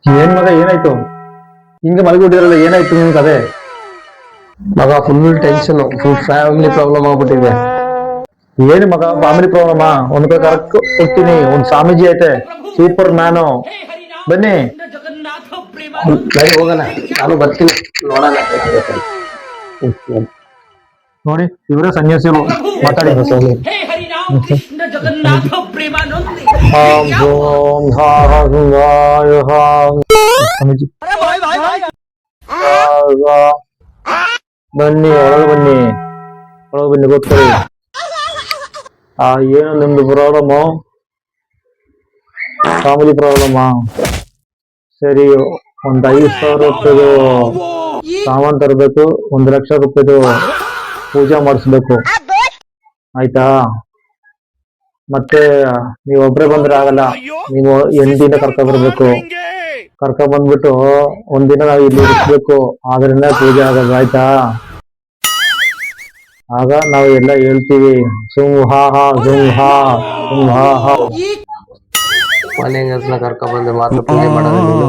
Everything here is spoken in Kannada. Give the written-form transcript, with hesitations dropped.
ಏನ್ ಮಗ ಏನಾಯ್ತು? ಹಿಂಗೆ ಮಲಗಿಬಿಟ್ಟಿರಲ್ಲ, ಏನಾಯ್ತು ನಿಮ್ಗೆ ಅದೇ? ಮಗ full tension, full family problem ಆಗ್ಬಿಟ್ಟಿದೆ. ಏನು ಮಗ ಫ್ಯಾಮಿಲಿ ಪ್ರಾಬ್ಲಮಾ? ಒಂದ್ ಕೈ ಕರೆಕ್ಟ್ ಕೊಡ್ತೀನಿ, ಒಂದ್ ಸ್ವಾಮೀಜಿ ಐತೆ ಸೂಪರ್ ಮ್ಯಾನು, ಬನ್ನಿ. ನಡಿ ಹೋಗೋಣ, ನಾನು ಬರ್ತೀನಿ, ನೋಡೋಣ. ನೋಡಿ ಇವರೇ ಸನ್ಯಾಸಿಗಳು, ಮಾತಾಡಿ. ಸ್ವಾಮಿ ಹಾಂ ಓಂ ಹಾಯ ಹಾಂ. ಸ್ವಾಮೀಜಿ ಬನ್ನಿ, ಒಳಗೆ ಬನ್ನಿ, ಒಳಗೆ ಬನ್ನಿ, ಗೊತ್ಕೊಳ್ಳಿ. ಏನು ನಿಮ್ದು ಪ್ರಾಬ್ಲಮು? ಫ್ಯಾಮಿಲಿ ಪ್ರಾಬ್ಲಮಾ? ಸರಿ, ಒಂದ್ 5,000 ರೂಪಾಯಿದು ಸಾಮಾನ್ ತರಬೇಕು, 1,00,000 ರೂಪಾಯಿದು ಪೂಜೆ ಮಾಡಿಸ್ಬೇಕು, ಆಯ್ತಾ? ಮತ್ತೆ ನೀವು ಒಬ್ರೇ ಬಂದ್ರೆ ಆಗಲ್ಲ, ನೀವು ಹೆಂಡತಿನ ಕರ್ಕೊಂಡ್ ಬರ್ಬೇಕು. ಕರ್ಕೊಂಡ್ ಬಂದ್ಬಿಟ್ಟು ಒಂದಿನ ನಾವು ಇಲ್ಲಿ ಇರಿಸ್ಬೇಕು, ಆದ್ರಿಂದ ಪೂಜೆ ಆಗೋದು, ಆಯ್ತಾ? ಆಗ ನಾವು ಎಲ್ಲ ಹೇಳ್ತೀವಿ, ಸುಂಹ ಸುಂಹ ಸುಂಹ. ಮನೆಗೆ ಕರ್ಕೊಂಡ್ ಬಂದು ಮಾತ್ರ ಪೂಜೆ ಮಾಡೋದು ನೀನು?